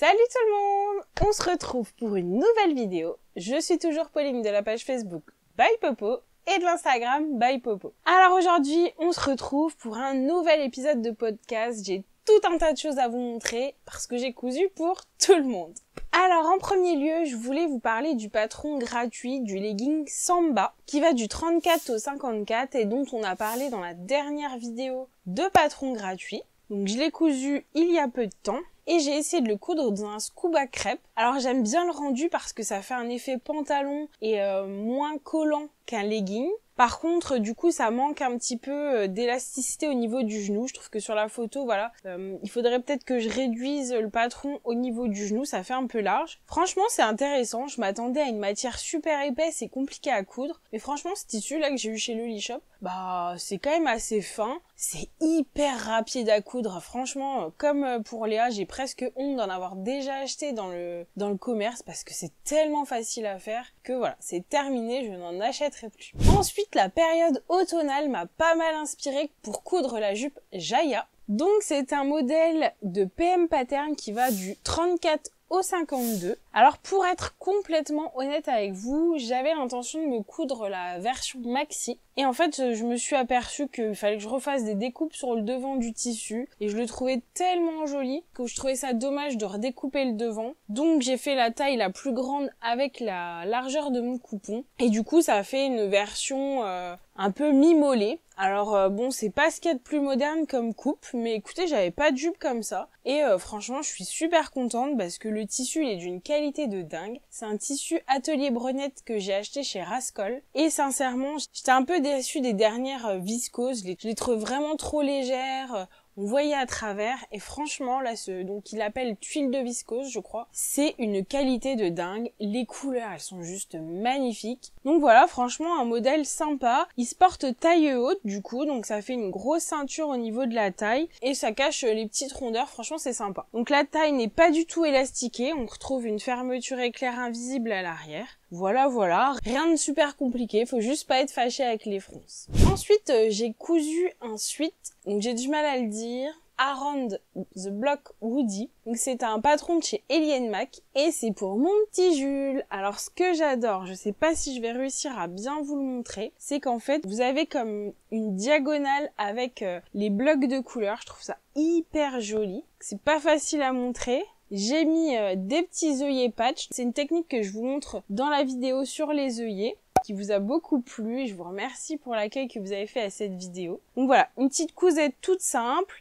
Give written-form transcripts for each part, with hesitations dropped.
Salut tout le monde! On se retrouve pour une nouvelle vidéo. Je suis toujours Pauline de la page Facebook By Popo et de l'Instagram By Popo. Alors aujourd'hui, on se retrouve pour un nouvel épisode de podcast. J'ai tout un tas de choses à vous montrer parce que j'ai cousu pour tout le monde. Alors en premier lieu, je voulais vous parler du patron gratuit du legging Samba qui va du 34 au 54 et dont on a parlé dans la dernière vidéo de patron gratuit. Donc je l'ai cousu il y a peu de temps et j'ai essayé de le coudre dans un scuba crêpe. Alors j'aime bien le rendu parce que ça fait un effet pantalon et moins collant qu'un legging. Par contre, du coup, ça manque un petit peu d'élasticité au niveau du genou. Je trouve que sur la photo, voilà, il faudrait peut-être que je réduise le patron au niveau du genou. Ça fait un peu large. Franchement, c'est intéressant. Je m'attendais à une matière super épaisse et compliquée à coudre. Mais franchement, ce tissu-là que j'ai eu chez Loli Shop, bah, c'est quand même assez fin. C'est hyper rapide à coudre. Franchement, comme pour Léa, j'ai presque honte d'en avoir déjà acheté dans le commerce parce que c'est tellement facile à faire que voilà, c'est terminé, je n'en achèterai plus. Ensuite, la période automnale m'a pas mal inspirée pour coudre la jupe Jaya. Donc c'est un modèle de PM Pattern qui va du 34 au 52. Alors pour être complètement honnête avec vous, j'avais l'intention de me coudre la version maxi. Et en fait, je me suis aperçue qu'il fallait que je refasse des découpes sur le devant du tissu. Et je le trouvais tellement joli que je trouvais ça dommage de redécouper le devant. Donc j'ai fait la taille la plus grande avec la largeur de mon coupon. Et du coup, ça a fait une version un peu mi-mollet. Alors bon, c'est pas ce qu'il y a de plus moderne comme coupe, mais écoutez, j'avais pas de jupe comme ça. Et franchement, je suis super contente parce que le tissu, il est d'une qualité de dingue. C'est un tissu atelier Brenette que j'ai acheté chez Rascol. Et sincèrement, j'étais un peu déçue des dernières viscoses. Je les trouve vraiment trop légères. On voyait à travers et franchement là donc il l'appelle tuile de viscose je crois, c'est une qualité de dingue, les couleurs elles sont juste magnifiques. Donc voilà, franchement un modèle sympa, il se porte taille haute du coup, donc ça fait une grosse ceinture au niveau de la taille et ça cache les petites rondeurs, franchement c'est sympa. Donc la taille n'est pas du tout élastiquée, on retrouve une fermeture éclair invisible à l'arrière. Voilà, rien de super compliqué, faut juste pas être fâché avec les fronces. Ensuite, j'ai cousu un sweat, donc j'ai du mal à le dire, Around the Block Woody. Donc c'est un patron de chez Ellie & Mac et c'est pour mon petit Jules. Alors ce que j'adore, je sais pas si je vais réussir à bien vous le montrer, c'est qu'en fait vous avez comme une diagonale avec les blocs de couleurs, je trouve ça hyper joli. C'est pas facile à montrer. J'ai mis des petits œillets patch. C'est une technique que je vous montre dans la vidéo sur les œillets, qui vous a beaucoup plu et je vous remercie pour l'accueil que vous avez fait à cette vidéo. Donc voilà, une petite cousette toute simple.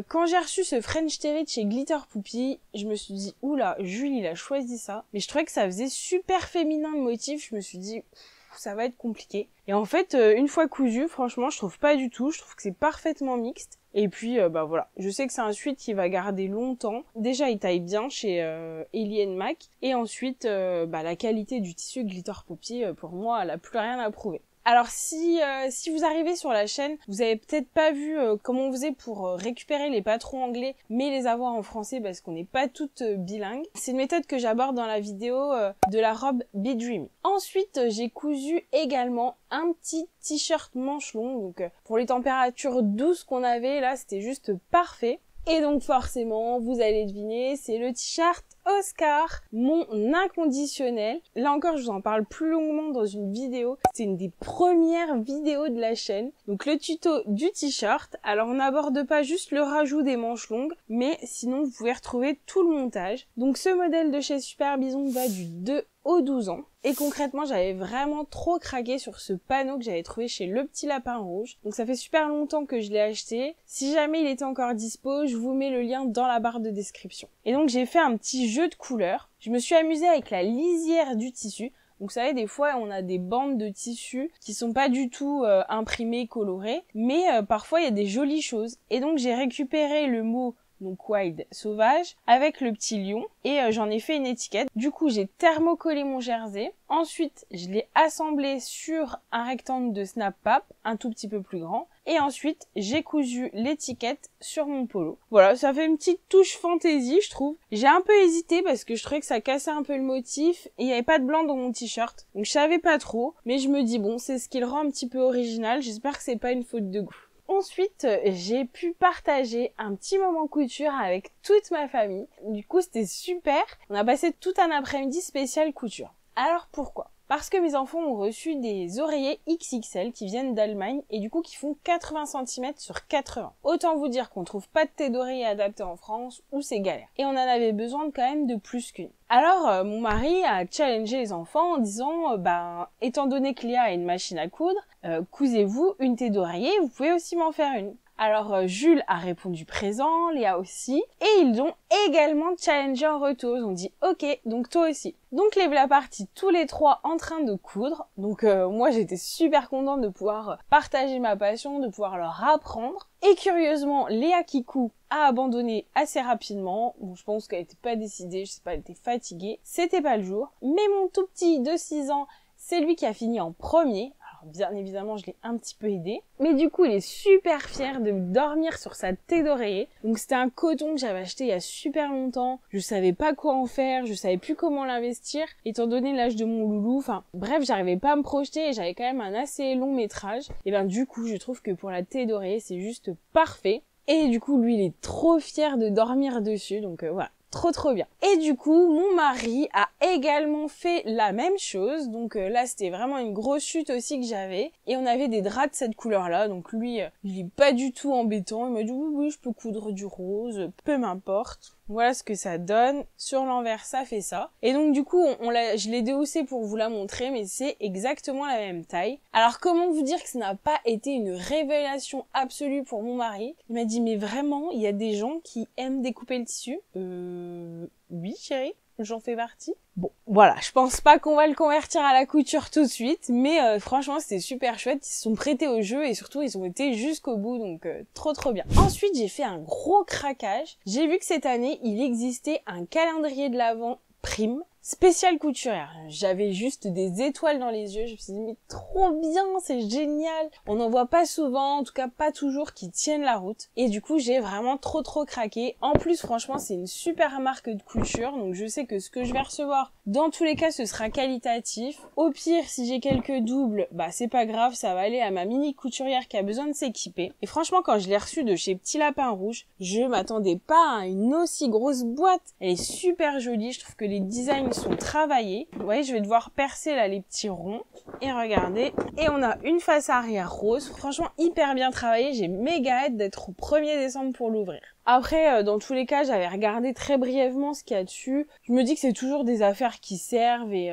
Quand j'ai reçu ce French Terry de chez Glitter Poupie, je me suis dit, oula, Jules il a choisi ça. Mais je trouvais que ça faisait super féminin le motif, je me suis dit, ça va être compliqué. Et en fait, une fois cousu, franchement, je trouve pas du tout, je trouve que c'est parfaitement mixte. Et puis, bah voilà, je sais que c'est un sweat qui va garder longtemps. Déjà, il taille bien chez Ellie & Mac. Et ensuite, la qualité du tissu Glitter Poupie, pour moi, elle a plus rien à prouver. Alors si vous arrivez sur la chaîne, vous avez peut-être pas vu comment on faisait pour récupérer les patrons anglais mais les avoir en français parce qu'on n'est pas toutes bilingues. C'est une méthode que j'aborde dans la vidéo de la robe Be Dreamy. Ensuite, j'ai cousu également un petit t-shirt manche longue. Donc pour les températures douces qu'on avait là, c'était juste parfait. Et donc forcément, vous allez deviner, c'est le t-shirt Oscar, mon inconditionnel. Là encore, je vous en parle plus longuement dans une vidéo. C'est une des premières vidéos de la chaîne. Donc le tuto du t-shirt. Alors on n'aborde pas juste le rajout des manches longues, mais sinon vous pouvez retrouver tout le montage. Donc ce modèle de chez Super Bison va du 2 au 12 ans. Et concrètement, j'avais vraiment trop craqué sur ce panneau que j'avais trouvé chez Le Petit Lapin Rouge. Donc ça fait super longtemps que je l'ai acheté. Si jamais il était encore dispo, je vous mets le lien dans la barre de description. Et donc j'ai fait un petit jeu de couleurs. Je me suis amusée avec la lisière du tissu. Donc vous savez, des fois on a des bandes de tissu qui sont pas du tout imprimées, colorées, mais parfois il y a des jolies choses. Et donc j'ai récupéré le mot donc wild, sauvage, avec le petit lion, et j'en ai fait une étiquette. Du coup, j'ai thermocollé mon jersey. Ensuite, je l'ai assemblé sur un rectangle de Snap Papp, un tout petit peu plus grand. Et ensuite, j'ai cousu l'étiquette sur mon polo. Voilà, ça fait une petite touche fantaisie, je trouve. J'ai un peu hésité parce que je trouvais que ça cassait un peu le motif et il n'y avait pas de blanc dans mon t-shirt. Donc je savais pas trop, mais je me dis bon, c'est ce qui le rend un petit peu original. J'espère que c'est pas une faute de goût. ensuite, j'ai pu partager un petit moment couture avec toute ma famille. Du coup, c'était super. On a passé tout un après-midi spécial couture. Alors pourquoi ? Parce que mes enfants ont reçu des oreillers XXL qui viennent d'Allemagne et du coup qui font 80 cm sur 80. Autant vous dire qu'on trouve pas de thé d'oreiller adapté en France ou c'est galère. Et on en avait besoin quand même de plus qu'une. Alors mon mari a challengé les enfants en disant étant donné que Léa a une machine à coudre, cousez-vous une thé d'oreiller, vous pouvez aussi m'en faire une. Alors Jules a répondu présent, Léa aussi, et ils ont également challengé en retour. Ils ont dit ok, donc toi aussi. Donc les voilà partis tous les trois en train de coudre. Donc moi j'étais super contente de pouvoir partager ma passion, de pouvoir leur apprendre. Et curieusement, Léa qui coud a abandonné assez rapidement. Bon, je pense qu'elle était pas décidée, je sais pas, elle était fatiguée. C'était pas le jour. Mais mon tout petit de 6 ans, c'est lui qui a fini en premier. Bien évidemment, je l'ai un petit peu aidé. Mais du coup, il est super fier de dormir sur sa thé d'oreiller. Donc c'était un coton que j'avais acheté il y a super longtemps. Je savais pas quoi en faire, je savais plus comment l'investir, étant donné l'âge de mon loulou. Enfin, bref, j'arrivais pas à me projeter et j'avais quand même un assez long métrage. Et ben du coup, je trouve que pour la thé d'oreiller, c'est juste parfait. Et du coup, lui, il est trop fier de dormir dessus. Donc voilà. Trop bien. Et du coup, mon mari a également fait la même chose. Donc là, c'était vraiment une grosse chute aussi que j'avais. Et on avait des draps de cette couleur-là. Donc lui, il est pas du tout embêtant. Il m'a dit oui, je peux coudre du rose, peu m'importe. Voilà ce que ça donne. Sur l'envers, ça fait ça. Et donc du coup, je l'ai déhaussé pour vous la montrer, mais c'est exactement la même taille. Alors comment vous dire que ça n'a pas été une révélation absolue pour mon mari ? Il m'a dit mais vraiment, il y a des gens qui aiment découper le tissu. Oui chérie, j'en fais partie. Bon, voilà, je pense pas qu'on va le convertir à la couture tout de suite, mais franchement c'était super chouette, ils se sont prêtés au jeu et surtout ils ont été jusqu'au bout, donc trop bien. Ensuite j'ai fait un gros craquage, j'ai vu que cette année il existait un calendrier de l'Avent Prime, spécial couturière. J'avais juste des étoiles dans les yeux, je me suis dit mais trop bien, c'est génial. On n'en voit pas souvent, en tout cas pas toujours, qui tiennent la route. Et du coup j'ai vraiment trop craqué. En plus franchement c'est une super marque de couture, donc je sais que ce que je vais recevoir, dans tous les cas ce sera qualitatif. Au pire si j'ai quelques doubles, c'est pas grave, ça va aller à ma mini couturière qui a besoin de s'équiper. Et franchement quand je l'ai reçu de chez Petit Lapin Rouge, je m'attendais pas à une aussi grosse boîte. Elle est super jolie, je trouve que les designs sont travaillés. Vous voyez, je vais devoir percer là les petits ronds. Et regardez, et on a une face arrière rose. Franchement, hyper bien travaillé. J'ai méga hâte d'être au 1er décembre pour l'ouvrir. Après, dans tous les cas, j'avais regardé très brièvement ce qu'il y a dessus. Je me dis que c'est toujours des affaires qui servent et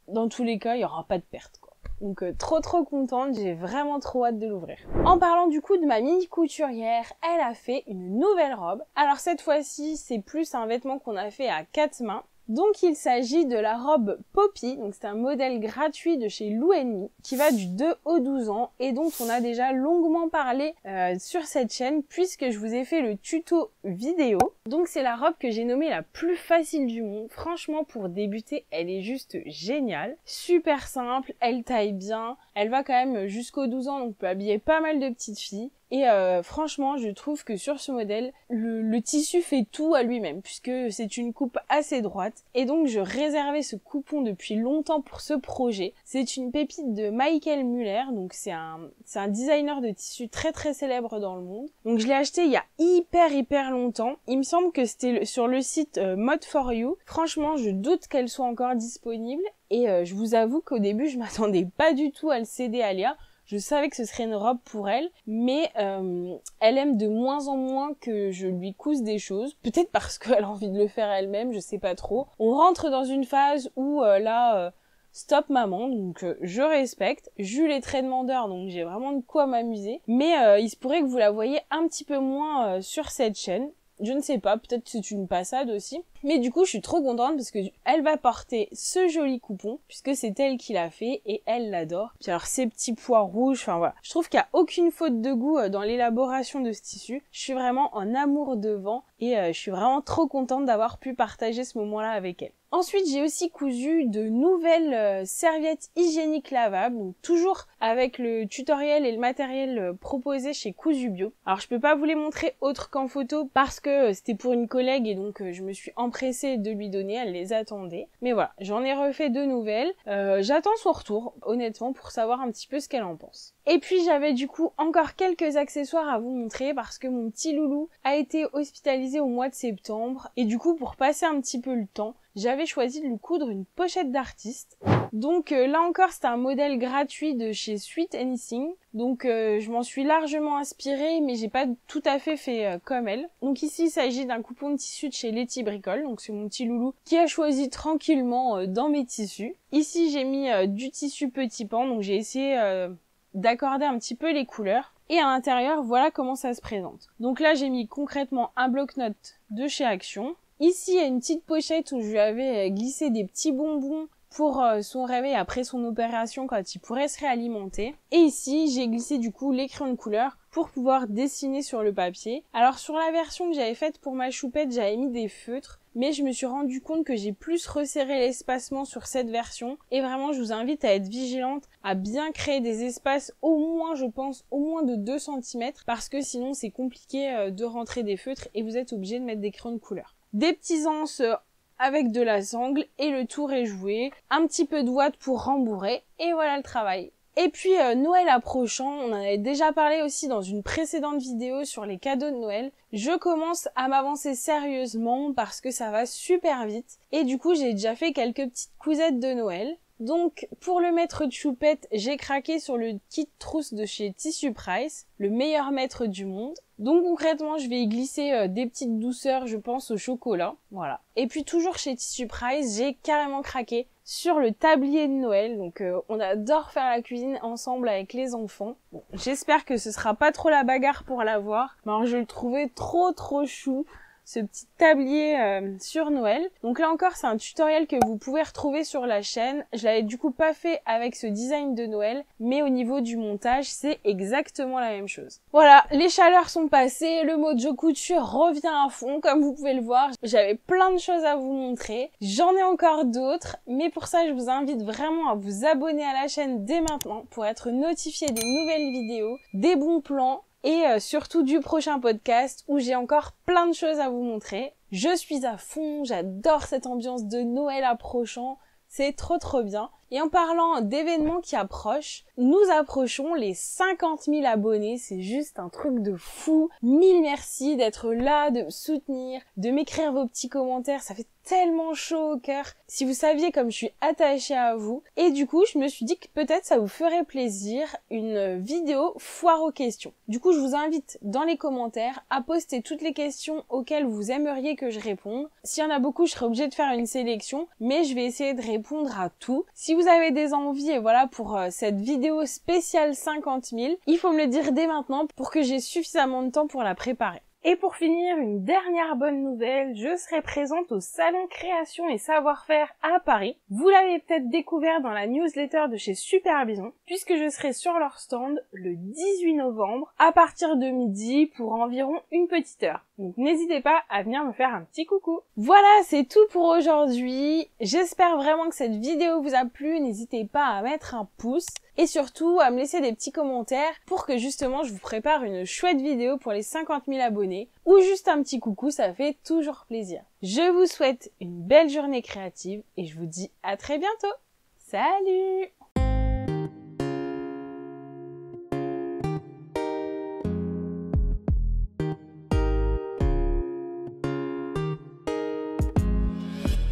dans tous les cas, il y aura pas de perte, quoi. Donc trop contente, j'ai vraiment trop hâte de l'ouvrir. En parlant du coup de ma mini couturière, elle a fait une nouvelle robe. Alors cette fois-ci, c'est plus un vêtement qu'on a fait à 4 mains. Donc il s'agit de la robe Poppy, donc c'est un modèle gratuit de chez Lou & Me qui va du 2 au 12 ans et dont on a déjà longuement parlé sur cette chaîne puisque je vous ai fait le tuto vidéo. Donc c'est la robe que j'ai nommée la plus facile du monde. Franchement pour débuter elle est juste géniale, super simple, elle taille bien, elle va quand même jusqu'aux 12 ans donc on peut habiller pas mal de petites filles. Et franchement, je trouve que sur ce modèle, le tissu fait tout à lui-même, puisque c'est une coupe assez droite. Et donc, je réservais ce coupon depuis longtemps pour ce projet. C'est une pépite de Michael Müller, donc c'est un designer de tissu très célèbre dans le monde. Donc, je l'ai acheté il y a hyper longtemps. Il me semble que c'était sur le site Mode for You. Franchement, je doute qu'elle soit encore disponible. Et je vous avoue qu'au début, je m'attendais pas du tout à le céder à Léa. Je savais que ce serait une robe pour elle, mais elle aime de moins en moins que je lui couse des choses. Peut-être parce qu'elle a envie de le faire elle-même, je sais pas trop. On rentre dans une phase où stop maman, donc je respecte. Jules est très demandeur, donc j'ai vraiment de quoi m'amuser. Mais il se pourrait que vous la voyez un petit peu moins sur cette chaîne. Je ne sais pas, peut-être que c'est une passade aussi. Mais du coup, je suis trop contente parce que elle va porter ce joli coupon, puisque c'est elle qui l'a fait et elle l'adore. Puis alors, ces petits pois rouges, enfin voilà. Je trouve qu'il n'y a aucune faute de goût dans l'élaboration de ce tissu. Je suis vraiment en amour devant et je suis vraiment trop contente d'avoir pu partager ce moment-là avec elle. Ensuite, j'ai aussi cousu de nouvelles serviettes hygiéniques lavables, donc toujours avec le tutoriel et le matériel proposé chez Cousu Bio. Alors, je peux pas vous les montrer autre qu'en photo parce que c'était pour une collègue et donc je me suis empressée de lui donner, elle les attendait. Mais voilà, j'en ai refait de nouvelles. J'attends son retour, honnêtement, pour savoir un petit peu ce qu'elle en pense. Et puis, j'avais du coup encore quelques accessoires à vous montrer parce que mon petit loulou a été hospitalisé au mois de septembre et du coup, pour passer un petit peu le temps, j'avais choisi de lui coudre une pochette d'artiste. Donc là encore, c'est un modèle gratuit de chez Sweet Anything. Donc je m'en suis largement inspirée, mais j'ai pas tout à fait comme elle. Donc ici, il s'agit d'un coupon de tissu de chez Letty Bricole. Donc c'est mon petit loulou qui a choisi tranquillement dans mes tissus. Ici, j'ai mis du tissu petit pan, donc j'ai essayé d'accorder un petit peu les couleurs. Et à l'intérieur, voilà comment ça se présente. Donc là, j'ai mis concrètement un bloc-notes de chez Action. Ici, il y a une petite pochette où je lui avais glissé des petits bonbons pour son réveil après son opération quand il pourrait se réalimenter. Et ici, j'ai glissé du coup les crayons de couleur pour pouvoir dessiner sur le papier. Alors sur la version que j'avais faite pour ma choupette, j'avais mis des feutres, mais je me suis rendu compte que j'ai plus resserré l'espacement sur cette version. Et vraiment, je vous invite à être vigilante, à bien créer des espaces au moins, je pense, au moins de 2 cm, parce que sinon c'est compliqué de rentrer des feutres et vous êtes obligé de mettre des crayons de couleur. Des petits anses avec de la sangle et le tour est joué, un petit peu de ouate pour rembourrer et voilà le travail. Et puis Noël approchant, on en avait déjà parlé aussi dans une précédente vidéo sur les cadeaux de Noël. Je commence à m'avancer sérieusement parce que ça va super vite et du coup j'ai déjà fait quelques petites cousettes de Noël. Donc pour le maître de choupette, j'ai craqué sur le kit trousse de chez Tissu Price, le meilleur maître du monde. Donc concrètement, je vais y glisser des petites douceurs, je pense, au chocolat. Voilà. Et puis toujours chez Tissu Price, j'ai carrément craqué sur le tablier de Noël. Donc on adore faire la cuisine ensemble avec les enfants. Bon, j'espère que ce sera pas trop la bagarre pour l'avoir. Mais alors je le trouvais trop chou. Ce petit tablier sur Noël. Donc là encore, c'est un tutoriel que vous pouvez retrouver sur la chaîne. Je l'avais du coup pas fait avec ce design de Noël, mais au niveau du montage, c'est exactement la même chose. Voilà, les chaleurs sont passées, le mojo couture revient à fond, comme vous pouvez le voir. J'avais plein de choses à vous montrer. J'en ai encore d'autres, mais pour ça, je vous invite vraiment à vous abonner à la chaîne dès maintenant pour être notifié des nouvelles vidéos, des bons plans, et surtout du prochain podcast où j'ai encore plein de choses à vous montrer. Je suis à fond, j'adore cette ambiance de Noël approchant, c'est trop bien. Et en parlant d'événements qui approchent, nous approchons les 50 000 abonnés, c'est juste un truc de fou. Mille merci d'être là, de me soutenir, de m'écrire vos petits commentaires, ça fait tellement chaud au cœur. Si vous saviez comme je suis attachée à vous. Et du coup, je me suis dit que peut-être ça vous ferait plaisir une vidéo foire aux questions. Du coup, je vous invite dans les commentaires à poster toutes les questions auxquelles vous aimeriez que je réponde. S'il y en a beaucoup, je serai obligée de faire une sélection, mais je vais essayer de répondre à tout. Si vous avez des envies, et voilà, pour cette vidéo spéciale 50 000, il faut me le dire dès maintenant pour que j'ai suffisamment de temps pour la préparer. Et pour finir, une dernière bonne nouvelle, je serai présente au Salon Création et Savoir-Faire à Paris. Vous l'avez peut-être découvert dans la newsletter de chez Super Bison, puisque je serai sur leur stand le 18 novembre à partir de midi pour environ une petite heure. Donc n'hésitez pas à venir me faire un petit coucou. Voilà, c'est tout pour aujourd'hui. J'espère vraiment que cette vidéo vous a plu. N'hésitez pas à mettre un pouce et surtout à me laisser des petits commentaires pour que justement je vous prépare une chouette vidéo pour les 50 000 abonnés ou juste un petit coucou, ça fait toujours plaisir. Je vous souhaite une belle journée créative et je vous dis à très bientôt. Salut!